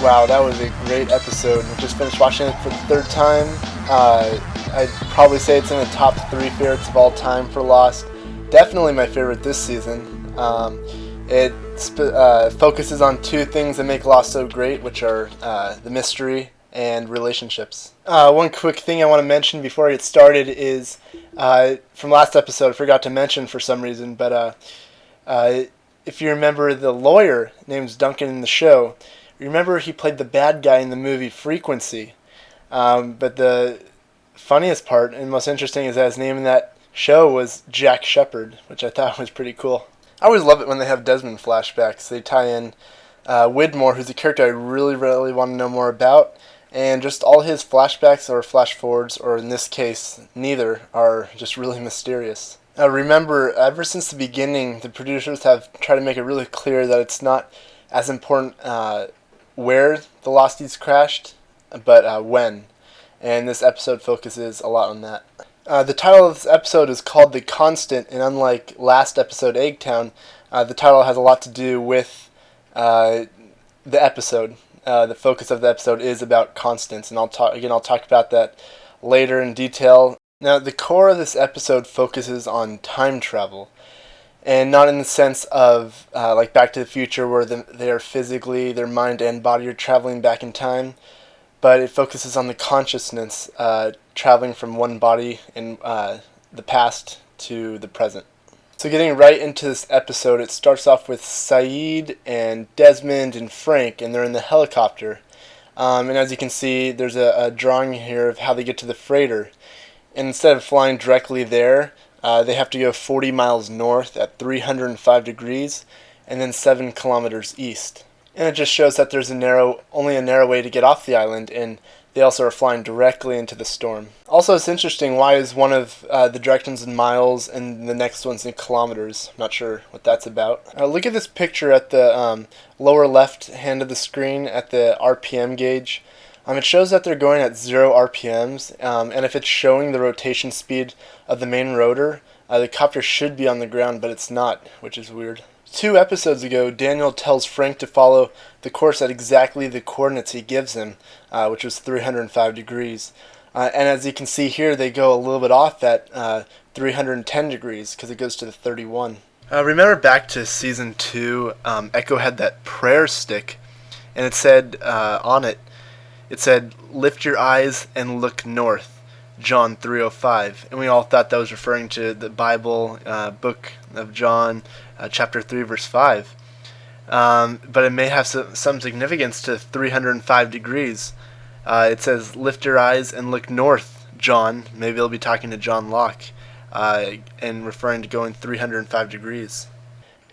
Wow, that was a great episode. I just finished watching it for the third time. I'd probably say it's in the top 3 favorites of all time for Lost. Definitely my favorite this season. It focuses on 2 things that make Lost so great, which are the mystery and relationships. One quick thing I want to mention before I get started is from last episode, I forgot to mention for some reason, but if you remember the lawyer named Duncan in the show, remember he played the bad guy in the movie Frequency. But the funniest part and most interesting is that his name in that show was Jack Shepherd, which I thought was pretty cool. I always love it when they have Desmond flashbacks. They tie in Widmore, who's a character I really want to know more about, and just all his flashbacks or flash forwards, or in this case, neither, are just really mysterious. Remember, ever since the beginning, the producers have tried to make it really clear that it's not as important where the Losties crashed, but when. And this episode focuses a lot on that. The title of this episode is called The Constant, and unlike last episode, Eggtown, the title has a lot to do with the episode. The focus of the episode is about constants, and I'll talk about that later in detail. Now, the core of this episode focuses on time travel, and not in the sense of like Back to the Future, where they are physically, their mind and body are traveling back in time, but it focuses on the consciousness traveling from one body in the past to the present. So getting right into this episode, it starts off with Sayid and Desmond and Frank, and they're in the helicopter. And as you can see, there's a drawing here of how they get to the freighter. And instead of flying directly there, they have to go 40 miles north at 305 degrees and then 7 kilometers east. And it just shows that there's only a narrow way to get off the island, and they also are flying directly into the storm. Also, it's interesting, why is one of the directions in miles and the next one's in kilometers? I'm not sure what that's about. Look at this picture at the lower left hand of the screen at the RPM gauge. It shows that they're going at 0 RPMs, and if it's showing the rotation speed of the main rotor, the copter should be on the ground, but it's not, which is weird. 2 episodes ago, Daniel tells Frank to follow the course at exactly the coordinates he gives him, which was 305 degrees. And as you can see here, they go a little bit off at 310 degrees, because it goes to the 31. Remember back to Season 2, Echo had that prayer stick, and it said on it, "Lift your eyes and look north," John 3:05. And we all thought that was referring to the Bible, book of John, chapter 3, verse 5. But it may have some significance to 305 degrees. It says, "Lift your eyes and look north, John." Maybe they'll be talking to John Locke and referring to going 305 degrees.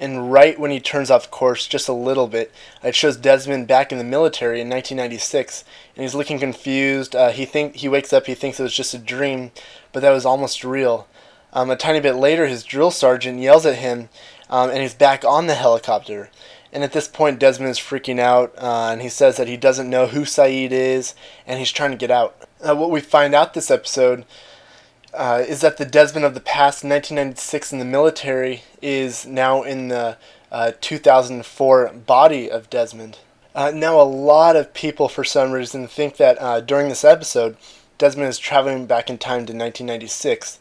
And right when he turns off course just a little bit, it shows Desmond back in the military in 1996, and he's looking confused. He wakes up, he thinks it was just a dream, but that was almost real. A tiny bit later, his drill sergeant yells at him, and he's back on the helicopter. And at this point, Desmond is freaking out, and he says that he doesn't know who Sayid is, and he's trying to get out. What we find out this episode is that the Desmond of the past, 1996 in the military, is now in the 2004 body of Desmond. Now a lot of people for some reason think that during this episode, Desmond is traveling back in time to 1996.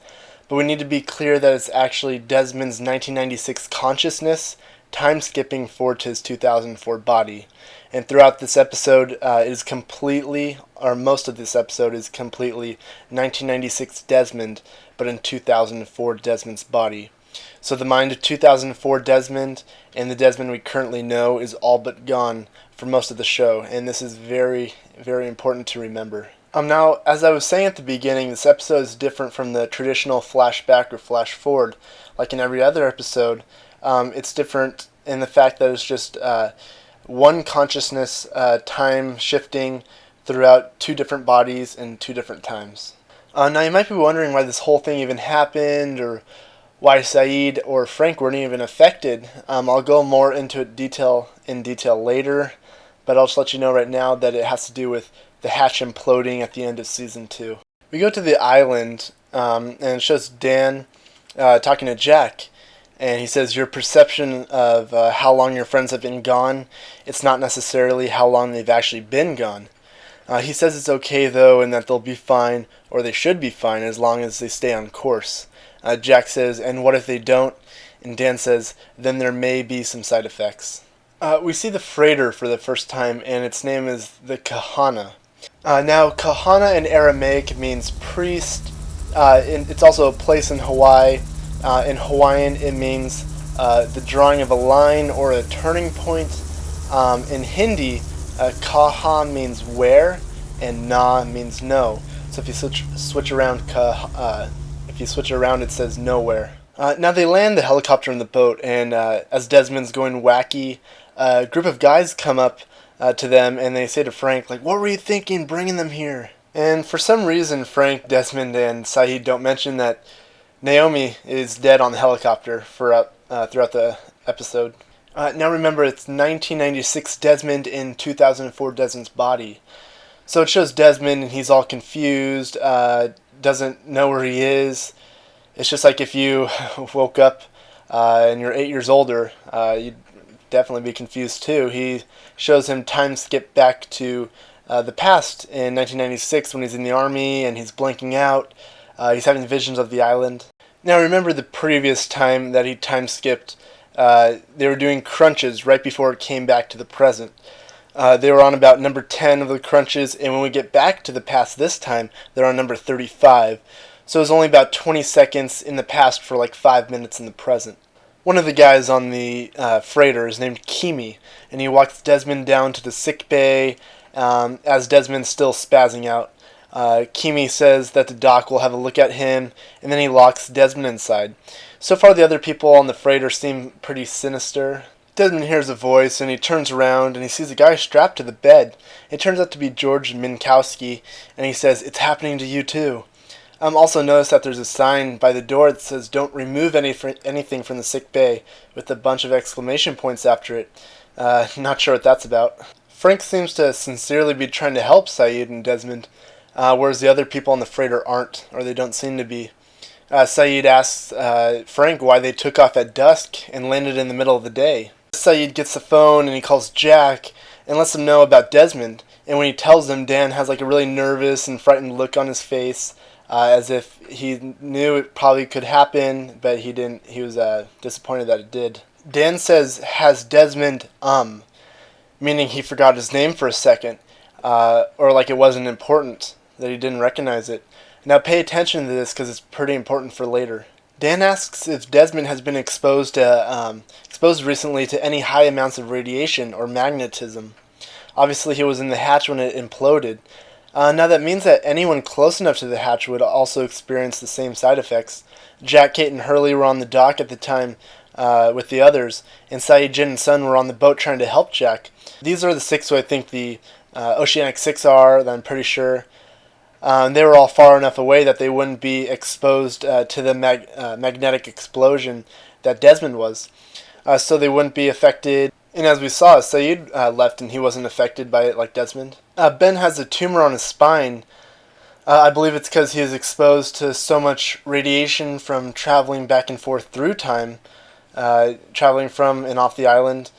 But we need to be clear that it's actually Desmond's 1996 consciousness time skipping forward to his 2004 body. And throughout this episode, most of this episode is completely 1996 Desmond, but in 2004 Desmond's body. So the mind of 2004 Desmond and the Desmond we currently know is all but gone for most of the show, and this is very, very important to remember. Now, as I was saying at the beginning, this episode is different from the traditional flashback or flash forward. Like in every other episode, it's different in the fact that it's just one consciousness time shifting throughout 2 different bodies in 2 different times. Now you might be wondering why this whole thing even happened, or why Sayid or Frank weren't even affected. I'll go more into it in detail later, but I'll just let you know right now that it has to do with the hatch imploding at the end of Season 2. We go to the island, and it shows Dan talking to Jack, And he says your perception of how long your friends have been gone, it's not necessarily how long they've actually been gone. He says it's okay though, and that they'll be fine, or they should be fine, as long as they stay on course. Jack says, and what if they don't? And Dan says, then there may be some side effects. We see the freighter for the first time, and its name is the Kahana. Now, Kahana in Aramaic means priest. It's also a place in Hawaii. In Hawaiian, it means the drawing of a line or a turning point. In Hindi, Kaha means where, and Na means no. So if you switch around, it says nowhere. Now they land the helicopter in the boat, and as Desmond's going wacky, a group of guys come up to them, and they say to Frank, like, "What were you thinking bringing them here?" And for some reason, Frank, Desmond, and Saeed don't mention that Naomi is dead on the helicopter throughout the episode. Now remember, it's 1996 Desmond in 2004 Desmond's body. So it shows Desmond, and he's all confused, doesn't know where he is. It's just like if you woke up and you're 8 years older, you'd definitely be confused too. He shows him time skip back to the past in 1996 when he's in the army and he's blanking out. He's having visions of the island. Now remember the previous time that he time skipped, they were doing crunches right before it came back to the present. They were on about number 10 of the crunches, and when we get back to the past this time, they're on number 35. So it was only about 20 seconds in the past for like 5 minutes in the present. One of the guys on the freighter is named Kimi, and he walks Desmond down to the sick bay as Desmond's still spazzing out. Kimi says that the doc will have a look at him, and then he locks Desmond inside. So far the other people on the freighter seem pretty sinister. Desmond hears a voice, and he turns around, and he sees a guy strapped to the bed. It turns out to be George Minkowski, and he says, "It's happening to you too." Also notice that there's a sign by the door that says, "Don't remove anything from the sick bay," with a bunch of exclamation points after it. Not sure what that's about. Frank seems to sincerely be trying to help Saeed and Desmond, whereas the other people on the freighter aren't, or they don't seem to be. Saeed asks Frank why they took off at dusk and landed in the middle of the day. Saeed gets the phone and he calls Jack and lets him know about Desmond, and when he tells him, Dan has like a really nervous and frightened look on his face, as if he knew it probably could happen, but he didn't. He was disappointed that it did. Dan says, "Has Desmond, meaning he forgot his name for a second, or like it wasn't important, that he didn't recognize it. Now pay attention to this because it's pretty important for later. Dan asks if Desmond has been exposed recently to any high amounts of radiation or magnetism. Obviously he was in the hatch when it imploded. Now that means that anyone close enough to the hatch would also experience the same side effects. Jack, Kate, and Hurley were on the dock at the time with the others, and Saeed, Jin, and Sun were on the boat trying to help Jack. These are the six who I think the Oceanic Six are, that I'm pretty sure. They were all far enough away that they wouldn't be exposed to the magnetic explosion that Desmond was. So they wouldn't be affected. And as we saw, Saeed left and he wasn't affected by it like Desmond. Ben has a tumor on his spine. I believe it's because he is exposed to so much radiation from traveling back and forth through time, traveling from and off the island,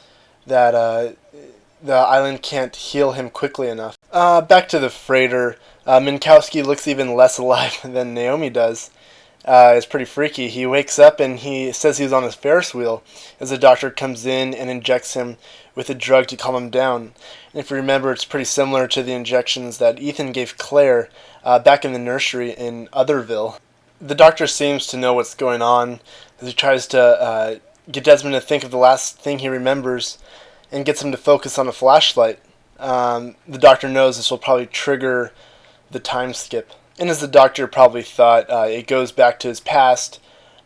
that the island can't heal him quickly enough. Back to the freighter. Minkowski looks even less alive than Naomi does. It's pretty freaky. He wakes up and he says he was on his Ferris wheel as the doctor comes in and injects him with a drug to calm him down. And if you remember, it's pretty similar to the injections that Ethan gave Claire back in the nursery in Otherville. The doctor seems to know what's going on as he tries to get Desmond to think of the last thing he remembers and gets him to focus on a flashlight. The doctor knows this will probably trigger the time skip. And as the doctor probably thought, it goes back to his past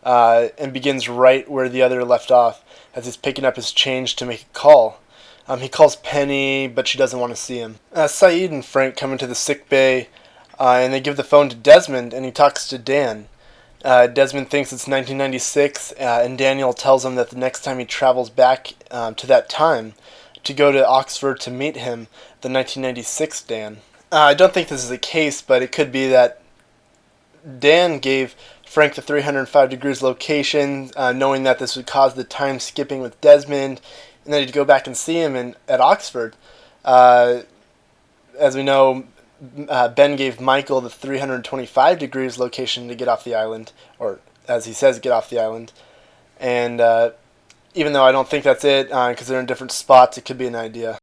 and begins right where the other left off as he's picking up his change to make a call. He calls Penny, but she doesn't want to see him. Saeed and Frank come into the sick bay and they give the phone to Desmond and he talks to Dan. Desmond thinks it's 1996 and Daniel tells him that the next time he travels back to that time to go to Oxford to meet him, the 1996 Dan. I don't think this is the case, but it could be that Dan gave Frank the 305 degrees location, knowing that this would cause the time skipping with Desmond, and then he'd go back and see him at Oxford. As we know, Ben gave Michael the 325 degrees location to get off the island, or as he says, get off the island. And even though I don't think that's it, because they're in different spots, it could be an idea.